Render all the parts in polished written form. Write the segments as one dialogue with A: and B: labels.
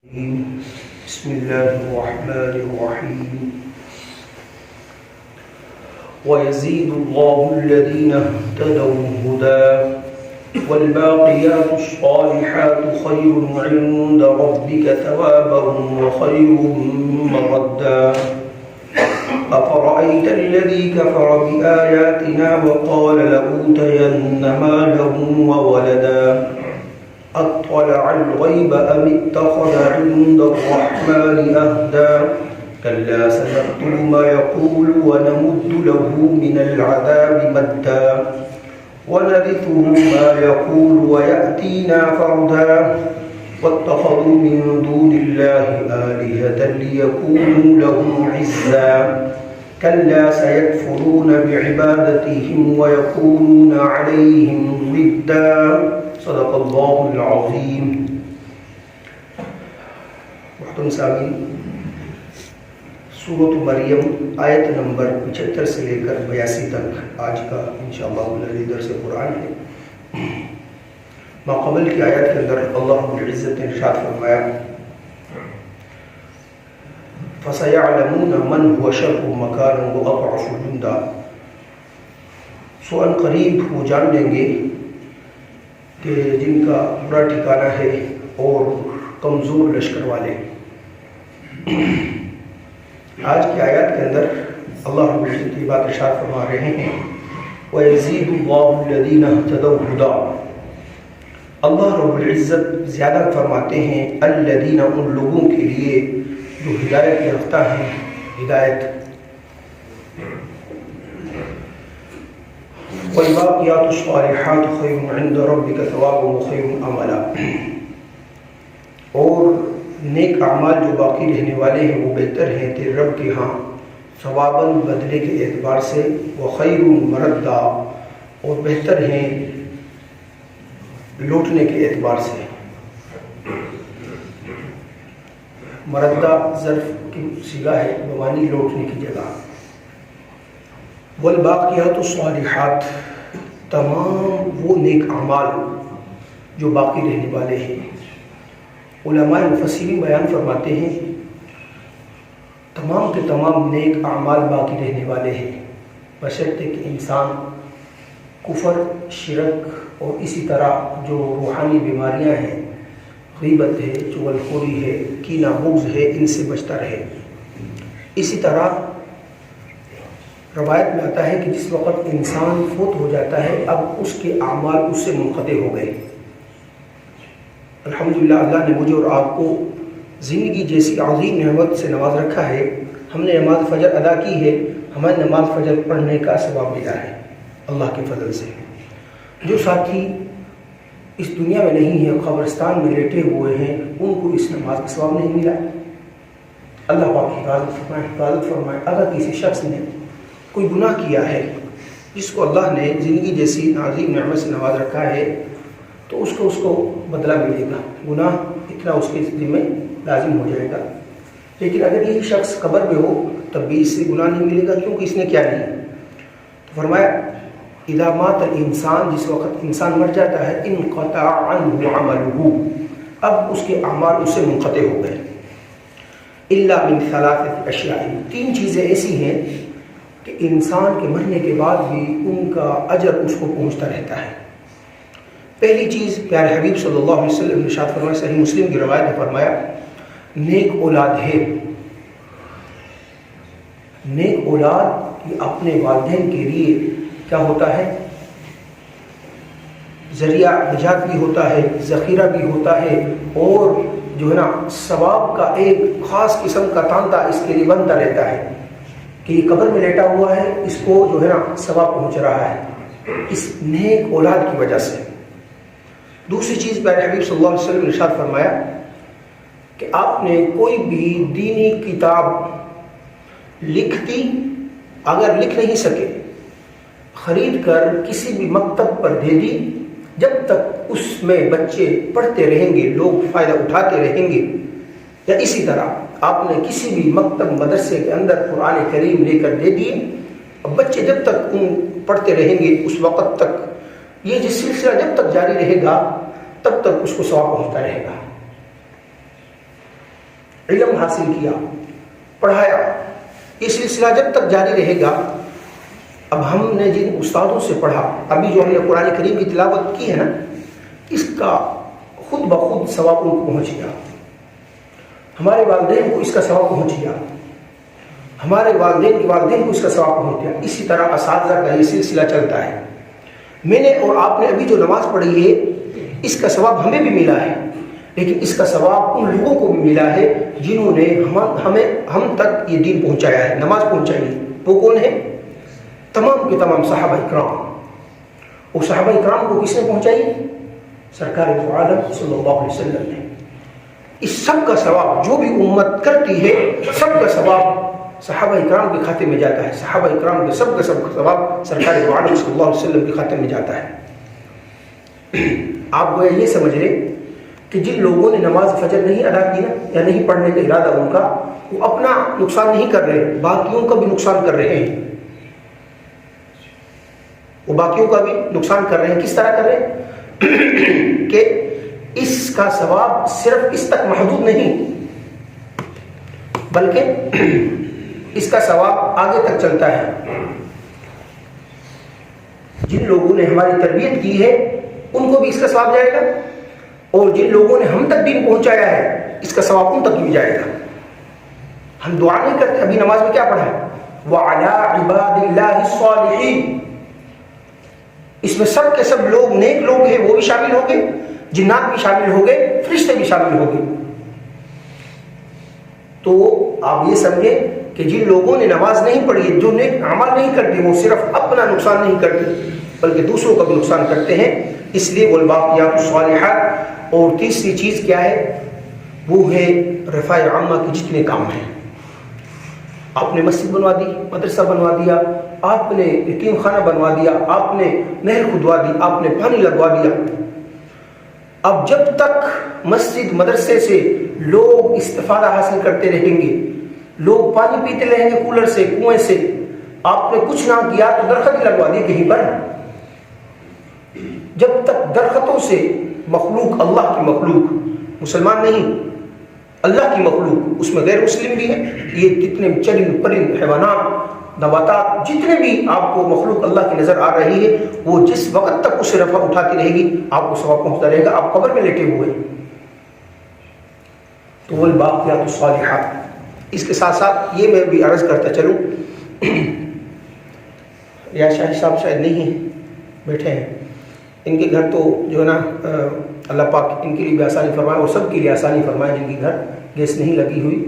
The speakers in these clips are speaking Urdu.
A: بسم الله الرحمن الرحيم ويزيد الله الذين اهتدوا هدى والباقيات الصالحات خير عند ربك ثوابا وخير مردا أفرأيت الذي كفر بآياتنا وقال لأوتين مالا وولدا أطلع الغيب أم اتخذ عند الرحمن أهدا كلا سنكتب ما يقول ونمد له من العذاب مدا ونرثه ما يقول ويأتينا فردا واتخذوا من دون الله آلهة ليكونوا لهم عزا كلا سيكفرون بعبادتهم ويكونون عليهم ضدا صدق اللہ العظیم. محترم سامعین، سورۃ مریم آیت نمبر 75 سے لے کر 82 تک آج کا انشاءاللہ درس قرآن ہے. ماقبل کی آیت کے اندر اللہ رب العزت نے ارشاد فرمایا فَسَيَعْلَمُونَ مَنْ هُوَ شَرٌّ مَكَانًا وَأَضْعَفُ جُنْدًا. سو ان قریب وہ جان لیں گے کہ جن کا برا ٹھکانہ ہے اور کمزور لشکر والے. آج کی آیات کے اندر اللہ رب العزت یہ بات ارشاد فرما رہے ہیں وَيَزِيدُ اللَّهُ الَّذِينَ اهْتَدَوْا هُدًى. اللہ رب العزت زیادہ فرماتے ہیں الذین، ان لوگوں کے لیے جو ہدایت یافتہ ہیں. ہدایت والباقیات الصالحات خیر عند ربک ثوابا وخیر املا. اور نیک اعمال جو باقی رہنے والے ہیں وہ بہتر ہیں تیرے رب کے ہاں ثواباً بدلے کے اعتبار سے، وخیر مردا، اور بہتر ہیں لوٹنے کے اعتبار سے. مردہ ظرف کی صیغہ ہے بمعنی لوٹنے کی جگہ. والباقیات الصالحات، تمام وہ نیک اعمال جو باقی رہنے والے ہیں. علماء مفسرین بیان فرماتے ہیں تمام کے تمام نیک اعمال باقی رہنے والے ہیں بشرطے کہ انسان کفر، شرک اور اسی طرح جو روحانی بیماریاں ہیں، غیبت ہے، چغلخوری ہے، کینہ بغض ہے، ان سے بچتا رہے. اسی طرح روایت میں آتا ہے کہ جس وقت انسان فوت ہو جاتا ہے اب اس کے اعمال اس سے منقطع ہو گئے. الحمدللہ اللہ نے مجھے اور آپ کو زندگی جیسی عظیم نعمت سے نواز رکھا ہے. ہم نے نماز فجر ادا کی ہے، ہمیں نماز فجر پڑھنے کا ثواب ملا ہے اللہ کے فضل سے. جو ساتھی اس دنیا میں نہیں ہیں، قبرستان میں لیٹے ہوئے ہیں، ان کو اس نماز کا ثواب نہیں ملا. اللہ پاک کی حفاظت فرمائے. اگر کسی شخص نے کوئی گناہ کیا ہے جس کو اللہ نے زندگی جیسی عظیم نعمت سے نواز رکھا ہے تو اس کو بدلہ ملے گا. گناہ اتنا اس کے ذمہ لازم ہو جائے گا. لیکن اگر یہ شخص قبر میں ہو تب بھی اس سے گناہ نہیں ملے گا کیونکہ اس نے کیا نہیں. تو فرمایا اذا مات الانسان، جس وقت انسان مر جاتا ہے، انقطع عنہ عملہ، اب اس کے اعمال اس سے منقطع ہو گئے. الا من ثلاثۃ اشیاء، تین چیزیں ایسی ہیں کہ انسان کے مرنے کے بعد بھی ان کا اجر اس کو پہنچتا رہتا ہے. پہلی چیز پیارے حبیب صلی اللہ علیہ وسلم نے ارشاد فرمایا، صحیح مسلم کی روایت میں فرمایا نیک اولاد ہے. نیک اولاد یہ اپنے والدین کے لیے کیا ہوتا ہے؟ ذریعہ نجات بھی ہوتا ہے، ذخیرہ بھی ہوتا ہے، اور جو ہے نا ثواب کا ایک خاص قسم کا تانتا اس کے لیے بنتا رہتا ہے کہ یہ قبر میں لیٹا ہوا ہے، اس کو جو ہے نا ثواب پہنچ رہا ہے اس نیک اولاد کی وجہ سے. دوسری چیز پیارے حبیب صلی اللہ علیہ وسلم نے ارشاد فرمایا کہ آپ نے کوئی بھی دینی کتاب لکھتی، اگر لکھ نہیں سکے خرید کر کسی بھی مکتب پر دے دی، جب تک اس میں بچے پڑھتے رہیں گے، لوگ فائدہ اٹھاتے رہیں گے. یا اسی طرح آپ نے کسی بھی مکتب مدرسے کے اندر قرآن کریم لے کر دے دیے، اب بچے جب تک ان پڑھتے رہیں گے اس وقت تک یہ جو سلسلہ جب تک جاری رہے گا تب تک اس کو ثواب پہنچتا رہے گا. علم حاصل کیا، پڑھایا، یہ سلسلہ جب تک جاری رہے گا. اب ہم نے جن استادوں سے پڑھا، ابھی جو ہم نے قرآن کریم کی تلاوت کی ہے نا، اس کا خود بخود ثواب ان کو پہنچ گیا. ہمارے والدین کو اس کا ثواب پہنچ گیا، ہمارے والدین کے والدین کو اس کا ثواب پہنچ گیا. اسی طرح اساتذہ کا یہ سلسلہ چلتا ہے. میں نے اور آپ نے ابھی جو نماز پڑھی ہے، اس کا ثواب ہمیں بھی ملا ہے، لیکن اس کا ثواب ان لوگوں کو بھی ملا ہے جنہوں نے ہم تک یہ دین پہنچایا ہے، نماز پہنچائی ہے. وہ کون ہے؟ تمام کے تمام صحابہ اکرام. وہ صحابہ اکرام کو کس نے پہنچائی؟ سرکار دو عالم صلی اللہ علیہ وسلم نے. اس سب کا ثواب جو بھی امت کرتی ہے، سب کا ثواب صحابہ اکرام کے کھاتے میں جاتا ہے. صحابہ اکرام کے سب کا ثواب سرکار دو عالم صلی اللہ علیہ وسلم کے کھاتے میں جاتا ہے. آپ گویا یہ سمجھ لیں کہ جن لوگوں نے نماز فجر نہیں ادا کی نا، یا نہیں پڑھنے کا ارادہ ان کا، وہ اپنا نقصان نہیں کر رہے، باقیوں کا بھی نقصان کر رہے ہیں. وہ باقیوں کا بھی نقصان کر رہے ہیں. کس طرح کر رہے ہیں کہ اس کا ثواب صرف اس تک محدود نہیں، بلکہ اس کا ثواب آگے تک چلتا ہے. جن لوگوں نے ہماری تربیت کی ہے ان کو بھی اس کا ثواب جائے گا، اور جن لوگوں نے ہم تک دین پہنچایا ہے اس کا ثواب ان تک بھی جائے گا. ہم دعا نہیں کرتے. ابھی نماز میں کیا پڑھا ہے؟ وَعَلَىٰ عِبَادِ اللَّهِ الصَّالِحِينَ. اس میں سب کے سب لوگ نیک لوگ ہیں، وہ بھی شامل ہو گئے، جنات بھی شامل ہو گئے، فرشتے بھی شامل ہو گئے. تو آپ یہ سمجھیں کہ جن لوگوں نے نماز نہیں پڑھی ہے، جو نیک عمل نہیں کرتے، وہ صرف اپنا نقصان نہیں کرتے بلکہ دوسروں کا بھی نقصان کرتے ہیں. اس لیے والباقیات الصالحات. اور تیسری چیز کیا ہے؟ وہ ہے رفع عامہ کے جتنے کام ہیں. آپ نے مسجد بنوا دی، مدرسہ بنوا دیا، آپ نے یتیم خانہ بنوا دیا، آپ نے نہر کھدوا دی، آپ نے پانی لگوا دیا. اب جب تک مسجد مدرسے سے لوگ استفادہ حاصل کرتے رہیں گے، لوگ پانی پیتے رہیں گے کولر سے، کنویں سے، آپ نے کچھ نہ کیا تو درخت لگوا دی کہیں پر. جب تک درختوں سے مخلوق، اللہ کی مخلوق، مسلمان نہیں، اللہ کی مخلوق، اس میں غیر مسلم بھی ہیں، یہ کتنے چرند پرند حیوانات، نباتات، جتنے بھی آپ کو مخلوق اللہ کی نظر آ رہی ہے، وہ جس وقت تک اسے رفع اٹھاتی رہے گی آپ کو ثواب پہنچتا رہے گا. آپ قبر میں لیٹے ہوئے. تو والباقیات الصالحات. اس کے ساتھ ساتھ یہ میں بھی عرض کرتا چلوں، یا شاہد صاحب شاید نہیں بیٹھے ہیں، ان کے گھر تو جو ہے نا اللہ پاک ان کے لیے بھی آسانی فرمائے، اور سب کے لیے آسانی فرمائے جن کے گھر گیس نہیں لگی ہوئی.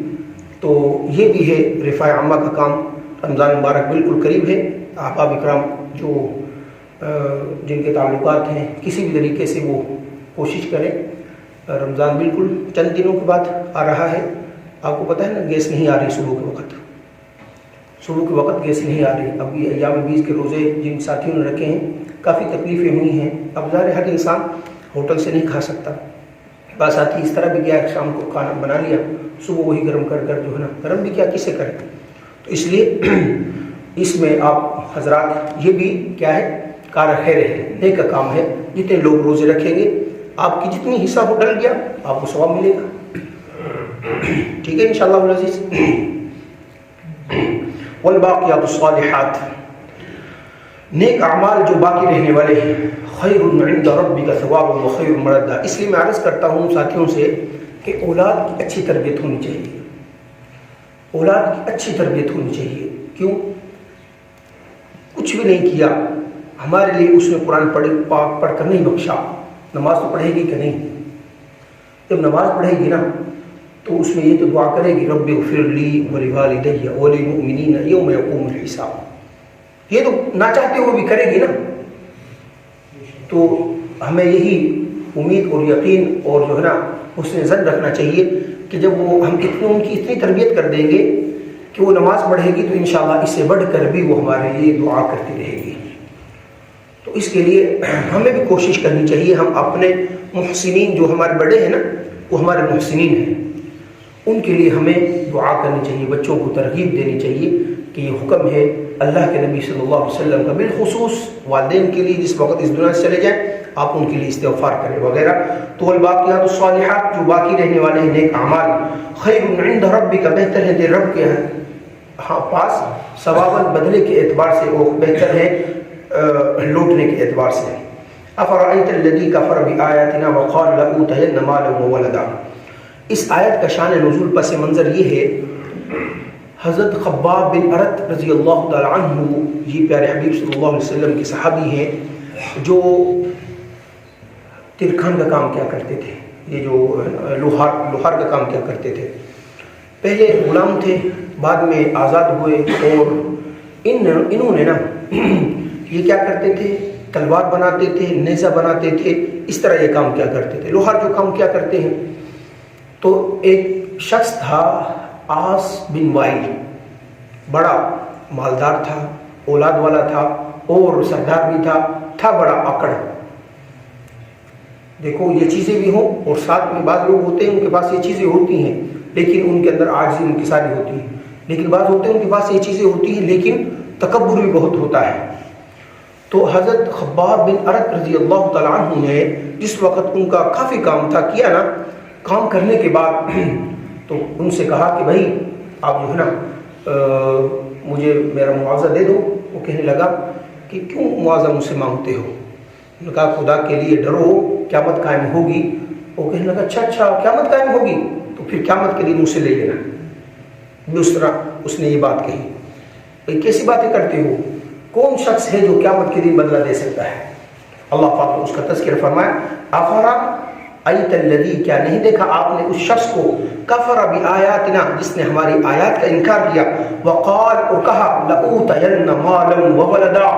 A: تو یہ بھی ہے رفع عامہ کا کام. رمضان مبارک بالکل قریب ہے. احباب اکرام جو جن کے تعلقات ہیں کسی بھی طریقے سے وہ کوشش کریں. رمضان بالکل چند دنوں کے بعد آ رہا ہے. آپ کو پتہ ہے نا گیس نہیں آ رہی صبح کے وقت، صبح کے وقت گیس نہیں آ رہی. اب یہ ایام 20 کے روزے جن ساتھیوں نے رکھے ہیں کافی تکلیفیں ہوئی ہیں. اب ظاہر ہر انسان ہوٹل سے نہیں کھا سکتا. بعض ساتھی اس طرح بھی کیا شام کو کھانا بنا لیا، صبح وہی گرم کر جو ہے نا، گرم بھی کیا کسے کرے. تو اس لیے اس میں آپ حضرات یہ بھی کیا ہے، کار خیر ہے، نیک کا کام ہے. جتنے لوگ روزے رکھیں گے آپ کی جتنی حصہ ہو ڈل گیا آپ کو ثواب ملے گا. ٹھیک ہے انشاءاللہ العزیز. والباقیات الصالحات، نیک اعمال جو باقی رہنے والے ہیں، خیر عند ربک ثواب و خیر مردا. اس لیے میں عرض کرتا ہوں ساتھیوں سے کہ اولاد کی اچھی تربیت ہونی چاہیے، اولاد کی اچھی تربیت ہونی چاہیے. کیوں؟ کچھ بھی نہیں کیا ہمارے لیے اس نے قرآن پڑھ کر نہیں بخشا. نماز تو پڑھے گی کہ نہیں؟ جب نماز پڑھے گی نا تو اس میں یہ تو دعا کرے گی رب اغفر لی ولوالدی وللمؤمنین یوم یقوم الحساب. یہ تو نہ چاہتے ہوئے بھی کرے گی نا. تو ہمیں یہی امید اور یقین اور جو ہے نا اس نے ظن رکھنا چاہیے کہ جب وہ ہم ان کی اتنی تربیت کر دیں گے کہ وہ نماز پڑھے گی تو انشاءاللہ اس سے بڑھ کر بھی وہ ہمارے لیے دعا کرتی رہے گی. تو اس کے لیے ہمیں بھی کوشش کرنی چاہیے. ہم اپنے محسنین جو ہمارے بڑے ہیں نا، وہ ہمارے محسنین ہیں، ان کے لیے ہمیں دعا کرنی چاہیے، بچوں کو ترغیب دینی چاہیے کہ یہ حکم ہے اللہ کے نبی صلی اللہ علیہ وسلم کا بالخصوص والدین کے لیے جس وقت اس دنیا سے چلے جائیں آپ ان کے لیے استغفار کریں وغیرہ. تو الباقیات الصالحات جو باقی رہنے والے ہیں نیک اعمال خیر عند ربک بہتر ہے تیرے رب کے پاس ثواباً بدلے کے اعتبار سے وہ بہتر ہے لوٹنے کے اعتبار سے. افرأیت الذی کفر بآیاتنا وقال لأوتین مالا وولدا. اس آیت کا شان نزول پس منظر یہ ہے حضرت خباب بن ارت رضی اللہ تعالی عنہ یہ پیارے حبیب صلی اللہ علیہ وسلم کے صحابی ہیں جو ترکھان کا کام کیا کرتے تھے. یہ جو لوہار کا کام کیا کرتے تھے. پہلے غلام تھے بعد میں آزاد ہوئے اور انہوں نے نا یہ کیا کرتے تھے تلوار بناتے تھے نیزہ بناتے تھے اس طرح یہ کام کیا کرتے تھے. لوہار جو کام کیا کرتے ہیں تو ایک شخص تھا آس بن وائل بڑا مالدار تھا اولاد والا تھا اور سردار بھی تھا بڑا آکڑ. دیکھو یہ چیزیں بھی ہوں اور ساتھ میں بعض لوگ ہوتے ہیں ان کے پاس یہ چیزیں ہوتی ہیں لیکن ان کے اندر عاجزی ان کی ساری ہوتی ہے. لیکن بعض ہوتے ہیں ان کے پاس یہ چیزیں ہوتی ہیں لیکن تکبر بھی بہت ہوتا ہے. تو حضرت خباب بن ارت رضی اللہ تعالیٰ عنہ نے جس وقت ان کا کافی کام تھا کیا نا کام کرنے کے بعد تو ان سے کہا کہ بھائی آپ جو ہے نا مجھے میرا معاوضہ دے دو. وہ کہنے لگا کہ کیوں معاوضہ مجھ سے مانگتے ہو. انہوں نے کہا خدا کے لیے ڈرو قیامت قائم ہوگی. وہ کہنے لگا اچھا قیامت قائم ہوگی تو پھر قیامت کے دن مجھ سے لے لینا. اس طرح اس نے یہ بات کہی. بھائی کیسی باتیں کرتے ہو کون شخص ہے جو قیامت کے دن بدلہ دے سکتا ہے. اللہ پاک نے اس کا تذکرہ فرمایا افرا ایت الذی کیا نہیں دیکھا آپ نے اس شخص کو کفر بآیاتنا جس نے ہماری آیات کا انکار کیا وقال اور کہا لأوتین مالا وولدا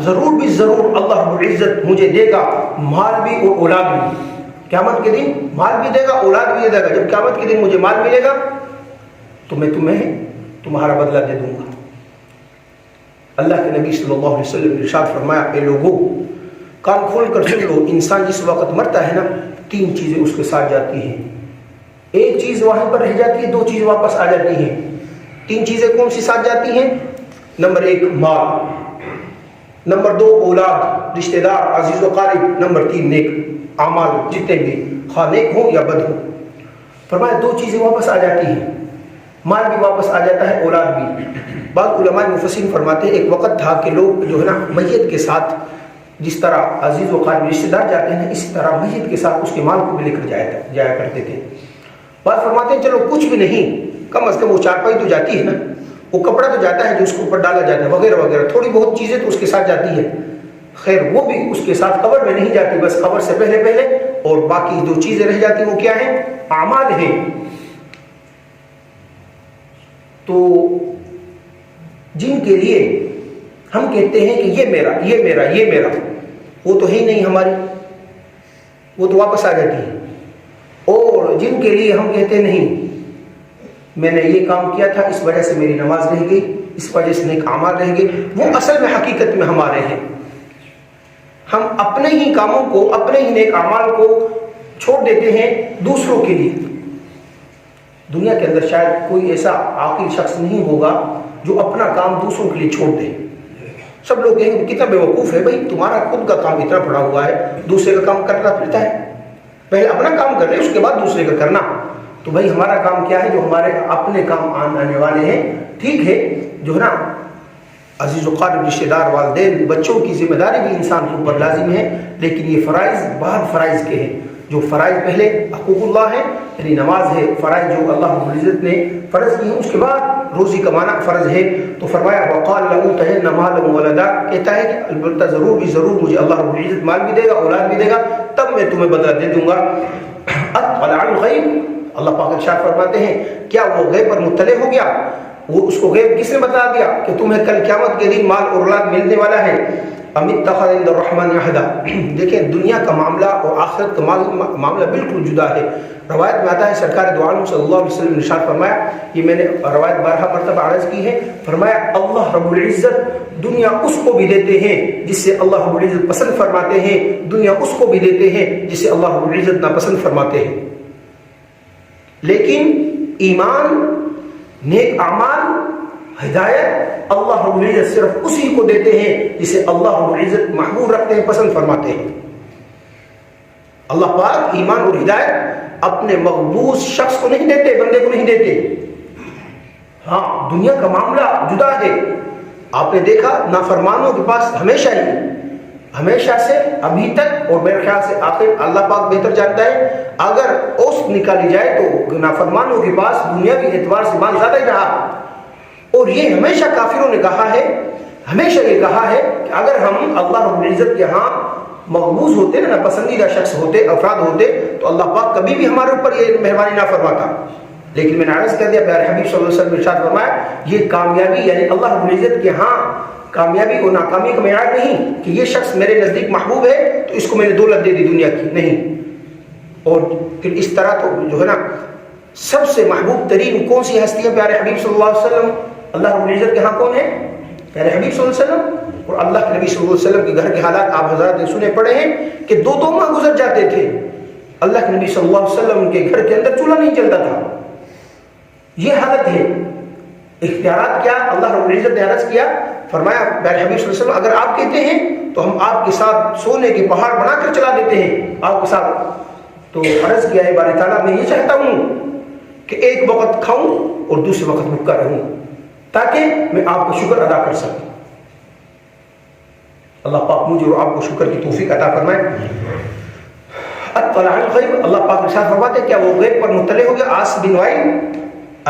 A: ضرور بھی ضرور اللہ رب العزت مجھے دے گا مال بھی اور اولاد بھی. قیامت کے دن مال بھی دے گا اولاد بھی دے گا. جب قیامت کے دن مجھے مال ملے گا تو میں تمہیں تمہارا بدلہ دے دوں گا. اللہ کے نبی صلی اللہ علیہ وسلم نے ارشاد فرمایا اے لوگوں کان کھول کر سن لو انسان جس وقت مرتا ہے نا 3 چیزیں اس کے ساتھ جاتی ہیں. ایک چیز وہاں پر رہ جاتی ہے 2 چیزیں واپس آ جاتی ہیں. 3 چیزیں کون سی ساتھ جاتی ہیں. نمبر 1 مال, نمبر 2 اولاد رشتہ دار عزیز و قارب, نمبر 3 نیک اعمال جتنے بھی خواہ نیک ہوں یا بد ہوں. فرمایا 2 چیزیں واپس آ جاتی ہیں. مال بھی واپس آ جاتا ہے اولاد بھی. بعض علماء مفسرین فرماتے ہیں ایک وقت تھا کہ لوگ جو ہے نا میت کے ساتھ جس طرح عزیز و قارب رشتہ دار جاتے ہیں اسی طرح میت کے ساتھ اس کے مال کو بھی لے کر جایا کرتے تھے. بعض فرماتے ہیں چلو کچھ بھی نہیں کم از کم وہ چارپائی تو جاتی ہے نا, وہ کپڑا تو جاتا ہے جو اس کے اوپر ڈالا جاتا ہے وغیرہ وغیرہ, تھوڑی بہت چیزیں تو اس کے ساتھ جاتی ہے. خیر وہ بھی اس کے ساتھ قبر میں نہیں جاتی, بس قبر سے پہلے اور باقی جو چیزیں رہ جاتی ہیں وہ کیا ہیں اعمال ہیں. تو جن کے لیے ہم کہتے ہیں کہ یہ میرا وہ تو ہے ہی نہیں ہماری, وہ تو واپس آ جاتی ہے. اور جن کے لیے ہم کہتے نہیں میں نے یہ کام کیا تھا اس وجہ سے میری نماز رہ گئی, اس وجہ سے نیک اعمال رہ گئے, وہ اصل میں حقیقت میں ہمارے ہیں. ہم اپنے ہی کاموں کو اپنے ہی نیک اعمال کو چھوڑ دیتے ہیں دوسروں کے لیے. دنیا کے اندر شاید کوئی ایسا عاقل شخص نہیں ہوگا جو اپنا کام دوسروں کے لیے چھوڑ دے. سب لوگ کہیں گے کتنا بیوقوف ہے بھائی, تمہارا خود کا کام اتنا پڑا ہوا ہے دوسرے کا کام کرنا پڑتا ہے. پہلے اپنا کام کر لے اس کے بعد دوسرے کا کرنا. تو بھائی ہمارا کام کیا ہے جو ہمارے اپنے کام آنے والے ہیں. ٹھیک ہے جو ہے نا عزیز و قارب رشتہ دار والدین بچوں کی ذمہ داری بھی انسان کے اوپر لازم ہے, لیکن یہ فرائض بعد فرائض کے ہیں. جو فرائض پہلے حقوق اللہ ہے یعنی نماز ہے, فرائض جو اللہ رب العزت نے فرض کی ہیں اس کے بعد روزی کمانا فرض ہے. تو فرمایا وقال لأوتین مالا وولدا, کہتا ہے کہ البتہ ضرور بھی ضرور مجھے اللہ رب العزت مال بھی دے گا اولاد بھی دے گا تب میں تمہیں بدلہ دے دوں گا. اطلع الغیب, اللہ پاک ارشاد فرماتے ہیں کیا وہ غیب پر مطلع ہو گیا, وہ اس کو غیب کس نے بتا دیا کہ تمہیں کل قیامت کے دن مال اور اولاد ملنے والا ہے. ام اتخذ عند الرحمن عہدا, دیکھیں دنیا کا معاملہ اور آخرت کا معاملہ بالکل جدا ہے. روایت میں آتا ہے سرکار دو عالم صلی اللہ علیہ وسلم نے ارشاد فرمایا, یہ میں نے روایت 12 مرتبہ عرض کی ہے, فرمایا اللہ رب العزت دنیا اس کو بھی دیتے ہیں جس سے اللہ رب العزت پسند فرماتے ہیں, دنیا اس کو بھی دیتے ہیں جس سے اللہ رب العزت ناپسند فرماتے ہیں. لیکن ایمان نیک اعمال ہدایت اللہ رب العزت صرف اسی کو دیتے ہیں جسے اللہ رب العزت محبوب رکھتے ہیں، پسند فرماتے ہیں۔ اللہ پاک ایمان اور ہدایت اپنے مقبوض شخص کو نہیں دیتے، بندے کو نہیں دیتے۔ ہاں دنیا کا معاملہ جدا ہے، آپ نے دیکھا نافرمانوں کے پاس ہمیشہ سے ابھی تک، اور میرے خیال سے آخر اللہ پاک بہتر جانتا ہے، اگر اوسط نکالی جائے تو نافرمانوں کے پاس دنیاوی اعتبار سے مال زیادہ ہی رہا۔ اور یہ ہمیشہ کافروں نے کہا ہے، ہمیشہ یہ کہا ہے کہ اگر ہم اللہ رب العزت کے ہاں مقبوض ہوتے نا، پسندیدہ شخص ہوتے، افراد ہوتے، تو اللہ پاک کبھی بھی ہمارے اوپر یہ مہربانی نہ فرماتا۔ لیکن میں نے عرض کر دیا، پیارے حبیب صلی اللہ علیہ وسلم نے ارشاد فرمایا، یہ کامیابی یعنی اللہ رب العزت کے ہاں کامیابی اور ناکامی کا معیار نہیں کہ یہ شخص میرے نزدیک محبوب ہے تو اس کو میں نے دولت دے دی دنیا کی، نہیں۔ اور پھر اس طرح تو جو ہے نا، سب سے محبوب ترین کون سی ہستی ہے پیارے حبیب صلی اللہ علیہ وسلم؟ اللہ رب العزت کے ہاں کون ہے؟ پیارے حبیب صلی اللہ علیہ وسلم۔ اور اللہ کے نبی صلی اللہ علیہ وسلم کے گھر کے حالات آپ حضرات نے سنے پڑے ہیں کہ 2 ماہ گزر جاتے تھے، اللہ کے نبی صلی اللہ علیہ وسلم کے گھر کے اندر چولہا نہیں چلتا تھا۔ یہ حالت ہے۔ اختیارات کیا اللہ رب العزت نے عرض کیا، فرمایا پیارے حبیب صلی اللہ علیہ وسلم اگر آپ کہتے ہیں تو ہم آپ کے ساتھ سونے کے پہاڑ بنا کر چلا دیتے ہیں آپ کے ساتھ۔ تو عرض کیا ہے باری تعالیٰ میں یہ چاہتا ہوں کہ ایک وقت کھاؤں اور دوسرے وقت بھوکا رہوں تاکہ میں آپ کا شکر ادا کر سکوں۔ اللہ پاک مجھے اور آپ کو شکر کی توفیق عطا فرمائے۔ اطلع الغیب، اللہ پاک ارشاد فرماتے ہیں کیا وہ غیب پر مطلع ہو گیا؟ عاص بن وائل،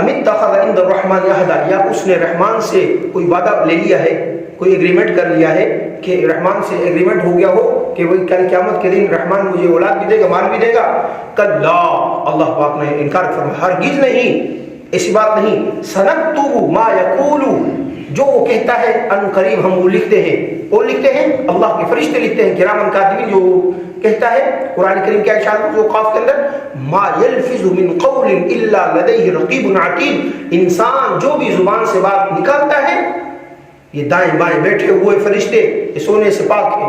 A: ام اتخذ عند الرحمن عہدا، یا اس نے رحمان سے کوئی وعدہ لے لیا ہے، کوئی ایگریمنٹ کر لیا ہے کہ رحمان سے ایگریمنٹ ہو گیا ہو کہ وہی کل قیامت کے دن رحمان مجھے اولاد بھی دے گا، مال بھی دے گا۔ کلا، اللہ پاک نے انکار فرمایا، ہرگز نہیں، ایسی بات نہیں۔ سنکتب ما یقول، جو وہ کہتا ہے ان قریب ہم وہ لکھتے ہیں۔ وہ لکھتے ہیں اللہ کے فرشتے لکھتے ہیں، کرامن کاتبین، جو کہتا ہے قرآن کریم کے ارشاد جو قاف کے اندر، ما یلفظ من قول الا لدیہ رقیب عتید، انسان جو بھی زبان سے بات نکالتا ہے، یہ دائیں بائیں بیٹھے ہوئے فرشتے، یہ سونے سے پاک ہے،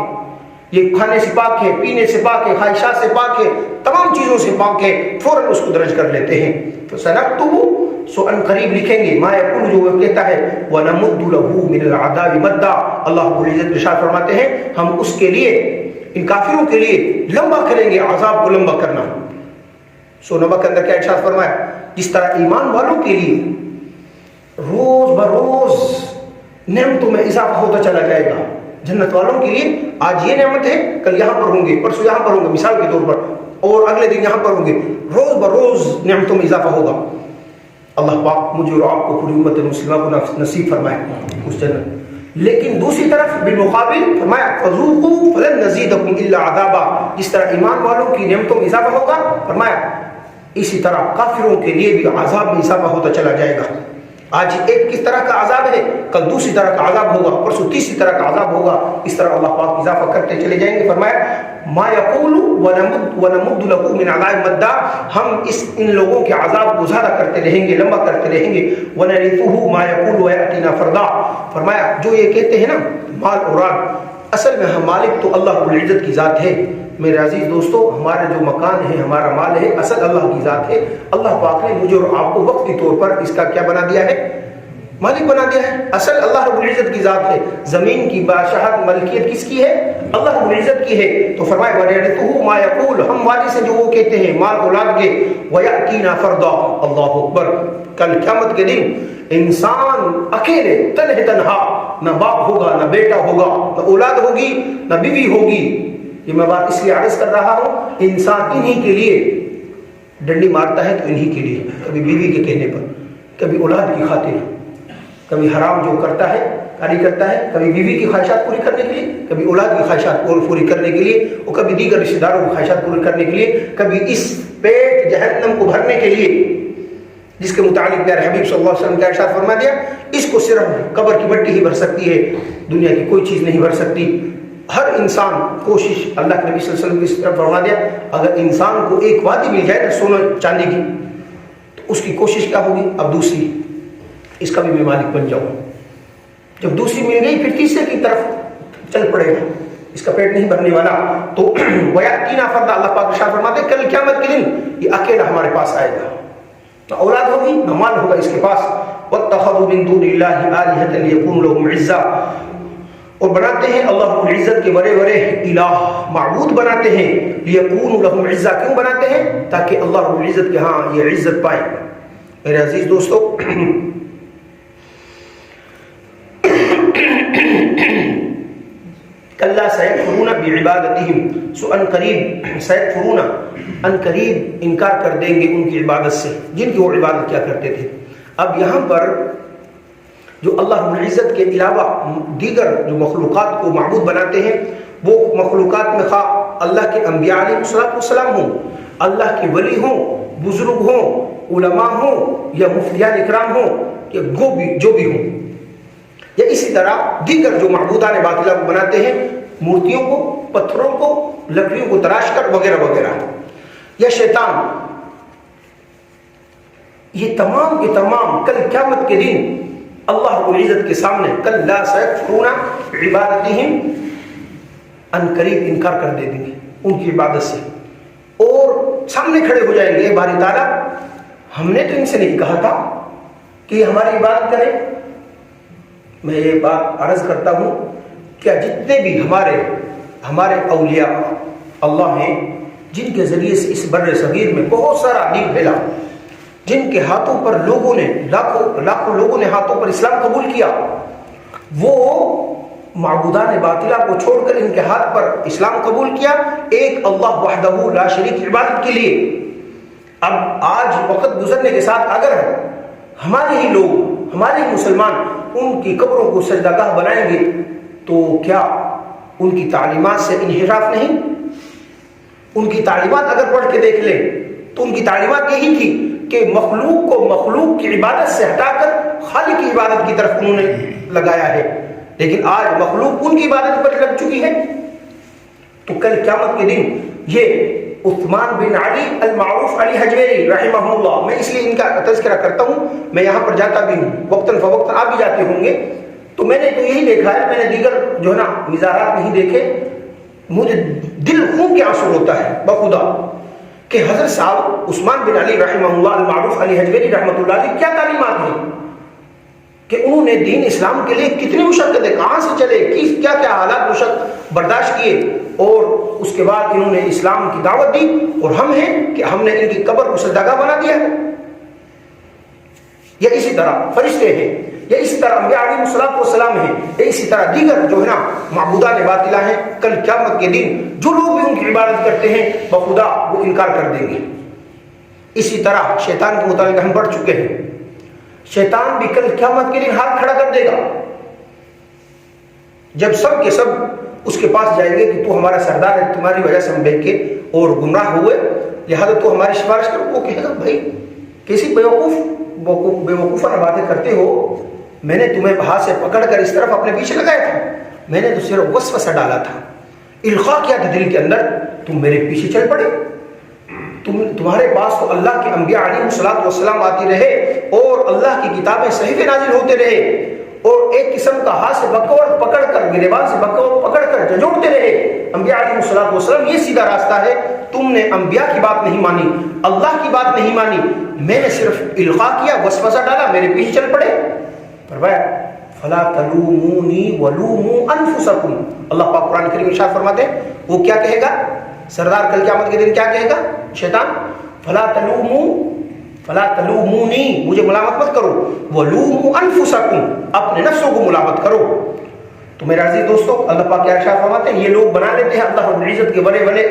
A: یہ کھانے سے پاک ہے، پینے سے پاک ہے، خواہشات سے پاک ہے، تمام چیزوں سے پاک ہے، فوراً اس کو درج کر لیتے ہیں۔ تو سنکتب، سو ان قریب لکھیں گے، ما یقول، جو وہ کہتا ہے، وَنَمُدُّ لَهُ مِنَ الْعَذَابِ مَدًّا، اللہ رب العزت ارشاد فرماتے ہیں ہم اس کے لیے، ان کافروں کے لیے لمبا کریں گے، عذاب کو لمبا کرنا۔ سو نبا کے اندر کیا ارشاد فرمایا، جس طرح ایمان والوں کے لیے روز بروز نعمتوں میں اضافہ ہوتا چلا جائے گا، جنت والوں کے لیے آج یہ نعمت ہے، کل یہاں پر ہوں گے، پرسوں یہاں پر ہوں گے مثال کے طور پر، اور اگلے دن یہاں پر ہوں گے، روز بروز نعمتوں میں اضافہ ہوگا۔ اللہ پاک مجھے اور آپ کو پوری امت مسلمہ کو نصیب فرمائے اس جنت۔ لیکن دوسری طرف بالمقابل فرمایا فذوقوا فلن نزیدکم الا عذابا، جس طرح ایمان والوں کی نعمتوں میں اضافہ ہوگا، فرمایا اسی طرح کافروں کے لیے بھی عذاب میں اضافہ ہوتا چلا جائے گا۔ آج ایک کس طرح کا عذاب ہے، کل دوسری طرح کا عذاب ہوگا، پرسوں تیسری طرح کا عذاب ہوگا، اس طرح اللہ پاک اضافہ کرتے چلے جائیں گے۔ فرمایا ما یقول ونمد له من عذاب مدا، ہم ان لوگوں کے عذاب کو زیادہ کرتے رہیں گے، لمبا کرتے رہیں گے۔ ونرثه ما یقول ویاتینا فردا، فرمایا جو یہ کہتے ہیں نا مال اوراد، اصل میں ہم مالک تو اللہ رب العزت کی ذات ہے۔ میرے عزیز دوستو، ہمارا جو مکان ہے، ہمارا مال ہے، اصل اللہ کی ذات ہے۔ اللہ پاک نے مجھے اور آپ کو وقتی طور پر اس کا کیا بنا دیا ہے؟ مالک بنا دیا ہے۔ اصل اللہ رب العزت کی ذات ہے، زمین کی بادشاہت ملکیت کس کی ہے؟ اللہ رب العزت کی ہے۔ تو فرمائے وَيَرِثُهُ مَا يَقُولُ، ہم وارث ہیں جو وہ کہتے ہیں مال اولاد کے، وَيَأْتِينَا فَرْدًا، اللہ اکبر، کل قیامت کے دن انسان اکیلے تنہا، نہ باپ ہوگا، نہ بیٹا ہوگا، نہ اولاد ہوگی، نہ بیوی ہوگی۔ یہ میں بات اس لیے عرض کر رہا ہوں، انسان انہی کے لیے ڈنڈی مارتا ہے، تو انہی کے لیے، کبھی بیوی کے کہنے پر، کبھی اولاد کی خاطر، کبھی حرام جو کرتا ہے کاری کرتا ہے، کبھی بیوی کی خواہشات پوری کرنے کے لیے، کبھی اولاد کی خواہشات پوری کرنے کے لیے، اور کبھی دیگر رشتہ داروں کی خواہشات پوری کرنے کے لیے، کبھی اس پیٹ جہنم کو بھرنے کے لیے، جس کے متعلق پیارے حبیب صلی اللہ علیہ وسلم کا ارشاد فرما دیا، اس کو صرف قبر کی مٹی ہی بھر سکتی ہے، دنیا کی کوئی چیز نہیں بھر سکتی۔ ہر انسان کوشش، اللہ کے نبی صلی اللہ علیہ وسلم کی اس طرف فرما دیا، اگر انسان کو ایک وادی مل جائے نا سونا چاندی کی، تو اس کی کوشش کیا ہوگی؟ اب دوسری، اس کا بھی میں مالک بن جاؤں۔ جب دوسری مل گئی پھر تیسرے کی طرف چل پڑے گا، اس کا پیٹ نہیں بھرنے والا۔ تو وَيَأْتِينَا فَرْدًا، اللہ پاک ارشاد فرماتے ہیں کل قیامت کے دن یہ اکیلا ہمارے پاس آئے گا، نہ اولاد ہوگی، نہ مال ہوگا اس کے پاس، وَاتَّخَذُوا مِن دُونِ اللَّهِ آلِهَةً لِيَكُونُوا لَهُمْ عِزًّا، اور بناتے ہیں اللہ رب العزت کے بڑے بڑے الہ معبود بناتے ہیں، لِيَكُونُوا لَهُمْ عِزًّا، کیوں بناتے ہیں؟ تاکہ اللہ رب العزت کے ہاں یہ عزت پائے۔ میرے عزیز دوستو، کلا سیکفرون بعبادتہم، سو ان قریب، سیکفرون ان قریب انکار کر دیں گے ان کی عبادت سے جن کی وہ عبادت کیا کرتے تھے۔ اب یہاں پر جو اللہ رب العزت کے علاوہ دیگر جو مخلوقات کو معبود بناتے ہیں، وہ مخلوقات میں خواہ اللہ کے انبیاء علیہ السلام ہوں، اللہ کے ولی ہوں، بزرگ ہوں، علماء ہوں، یا مفتیان اکرام ہوں، یا جو بھی ہوں، یا اسی طرح دیگر جو معبودان باطلہ کو بناتے ہیں، مورتیوں کو، پتھروں کو، لکڑیوں کو تراش کر وغیرہ وغیرہ، یا شیطان، یہ تمام کے تمام کل قیامت کے دن اللہ رب العزت کے سامنے کلا سیکفرون عبادتہم، ان قریب انکار کر دیں گے ان کی عبادت سے، اور سامنے کھڑے ہو جائیں گے، اے باری تعالیٰ ہم نے تو ان سے نہیں کہا تھا کہ یہ ہماری عبادت کریں۔ میں یہ بات عرض کرتا ہوں، کیا جتنے بھی ہمارے اولیاء اللہ ہیں جن کے ذریعے سے اس بر صغیر میں بہت سارا دین پھیلا، جن کے ہاتھوں پر لوگوں نے لاکھوں لوگوں نے ہاتھوں پر اسلام قبول کیا، وہ معبودان باطلہ کو چھوڑ کر ان کے ہاتھ پر اسلام قبول کیا ایک اللہ وحدہ لا شریک عبادت کے لیے۔ اب آج وقت گزرنے کے ساتھ اگر ہمارے ہی لوگ، ہمارے ہی مسلمان ان کی قبروں کو سجدہ گاہ بنائیں گے تو کیا ان کی تعلیمات سے انحراف نہیں؟ ان کی تعلیمات اگر پڑھ کے دیکھ لیں تو ان کی تعلیمات یہی تھی کہ مخلوق کو مخلوق کی عبادت سے ہٹا کر خالق کی عبادت کی طرف انہوں نے لگایا ہے، لیکن آج مخلوق ان کی عبادت پر لگ چکی ہے۔ تو کل قیامت کے دن یہ عثمان بن علی المعروف علی حجویری رحمہ اللہ، میں اس لیے ان کا تذکرہ کرتا ہوں، میں یہاں پر جاتا بھی ہوں، وقتاً فوقتاً آپ بھی جاتے ہوں گے، تو میں نے تو یہی دیکھا ہے، میں نے دیگر جو ہے نا مزارات نہیں دیکھے، مجھے دل خون کے آنسو ہوتا ہے بخدا کہ حضرت صاحب عثمان بن علی رحمہ اللہ المعروف علی حجویری رحمۃ اللہ علیہ کیا تعلیمات ہیں کہ انہوں نے دین اسلام کے لیے کتنی مشقتیں، کہاں سے چلے، کیا کیا حالات مشقت برداشت کیے، اور اس کے بعد انہوں نے اسلام کی دعوت دی، اور ہم ہیں کہ ہم نے ان کی قبر کو سجدہ بنا دیا ہے۔ یا اسی طرح فرشتے ہیں، یا اسی طرح انبیاء علیہ السلام ہیں، یا اسی طرح دیگر جو ہے نا معبودان باطلہ ہیں، کل قیامت کے دن جو لوگ بھی ان کی عبادت کرتے ہیں بخدا وہ انکار کر دیں گے۔ اسی طرح شیطان کے متعلق ہم پڑھ چکے ہیں، شیطان بھی کل قیامت کے دن ہاتھ کھڑا کر دے گا، جب سب کے سب اس کے پاس جائیں گے کہ تو ہمارا سردار ہے، تمہاری وجہ سے ہم بہکے اور گمراہ ہوئے، لہذا تو ہماری سفارش کرو۔ وہ کہے گا بھائی کیسی بے وقوفانہ باتیں کرتے ہو، میں نے تمہیں ہاتھ سے پکڑ کر اس طرف اپنے پیچھے لگایا تھا، میں نے تو صرف وسوسہ ڈالا تھا، القاء کیا تھا دل کے اندر، تم میرے پیچھے چل پڑے، تمہارے پاس تو اللہ کے انبیاء علیہ السلام آتی رہے اور اللہ کی کتابیں صحیفے نازل ہوتے رہے، اور ایک قسم کا ہاتھ سے بکور پکڑ کر، گریبان سے بکور پکڑ کر جھنجھوڑتے رہے انبیاء علیہ السلام، یہ سیدھا راستہ ہے، تم نے انبیاء کی بات نہیں مانی، اللہ کی بات نہیں مانی، میں نے صرف القاء کیا، وسوسہ ڈالا، میرے پیچھے چل پڑے۔ فرمایا فلا تلومونی ولوموا انفسکم، اللہ پاک قرآن کریم میں ارشاد فرماتے ہیں، وہ کیا کہے گا سردار کل قیامت کے دن، کیا کہے گا شیطان؟ فلا تلومونی، مجھے ملامت مت کرو، ولوموا انفسکم، اپنے نفسوں کو ملامت کرو۔ تو میرے عزیز دوستو، اللہ پاک کیا ارشاد فرماتے ہیں، یہ لوگ بنا لیتے ہیں اللہ رب العزت کے بڑے بڑے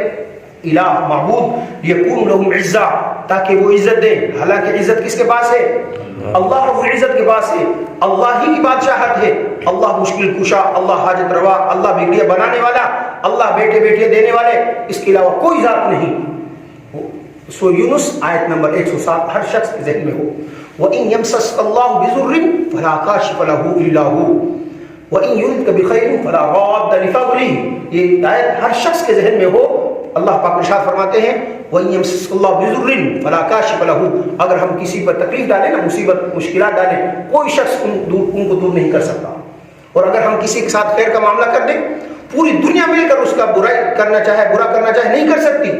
A: الہ معبود، یکون لہم عزا، تاکہ وہ عزت دیں، حالانکہ عزت کس کے پاس ہے؟ اللہ رب العزت کے پاس ہے، اللہ ہی کی بادشاہت ہے، اللہ مشکل کشا، اللہ حاجت روا، اللہ بیٹیاں بنانے والا، اللہ بیٹے بیٹیاں دینے والے، اس کے علاوہ کوئی ذات نہیں۔ سورہ یونس آیت نمبر 107 ہر شخص کے ذہن میں ہو، وَإِن يَمْسَسْكَ اللَّهُ بِضُرٍّ فَلَا كَاشِفَ لَهُ إِلَّا هُوَ وَإِن يُرِدْكَ بِخَيْرٍ فَلَا رَادَّ لِفَضْلِهِ، یہ آیت ہر شخص کے ذہن میں ہو۔ اللہ پاک ارشاد فرماتے ہیں وَإِن يَمْسَسْكَ اللَّهُ بِضُرٍّ فَلَا كَاشِفَ لَهُ، اگر ہم کسی پر تکلیف ڈالیں نا، مصیبت مشکلات ڈالیں، کوئی شخص ان کو دور نہیں کر سکتا، اور اگر ہم کسی کے ساتھ خیر کا معاملہ کر دیں، پوری دنیا مل کر اس کا برائی کرنا چاہے، برا کرنا چاہے، نہیں کر سکتی،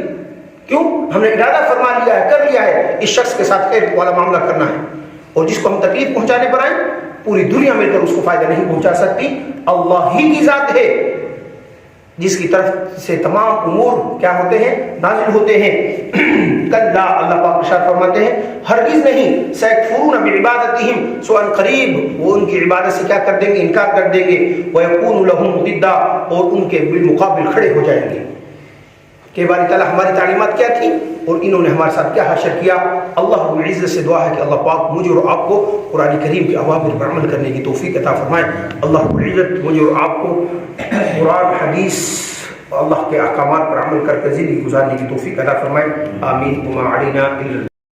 A: کیوں؟ ہم نے ارادہ فرما لیا ہے، کر لیا ہے اس شخص کے ساتھ خیر والا معاملہ کرنا ہے۔ اور جس کو ہم تکلیف پہنچانے پر آئیں پوری دنیا مل کر اس کو فائدہ نہیں پہنچا سکتی. اللہ ہی کی ذات ہے جس کی طرف سے تمام امور کیا ہوتے ہیں؟ نازل ہوتے ہیں. کلا، اللہ پاک ارشاد فرماتے ہیں ہرگز نہیں، سیکفرون بعبادتہم، سو ان قریب وہ ان کی عبادت سے کیا کر دیں گے؟ انکار کر دیں گے. ویکون لہم ضدا، اور ان کے بالمقابل کھڑے ہو جائیں گے کہ باری تعالیٰ ہماری تعلیمات کیا تھی اور انہوں نے ہمارے ساتھ کیا حشر کیا. اللہ رب العزت سے دعا ہے کہ اللہ پاک مجھے اور آپ کو قرآن کریم کے اوامر پر عمل کرنے کی توفیق عطا فرمائے. اللہ رب العزت مجھے اور آپ کو قرآن، حدیث، اللہ کے احکامات پر عمل کر کے زندگی گزارنے کی توفیق عطا فرمائے. آمین. وما علینا الا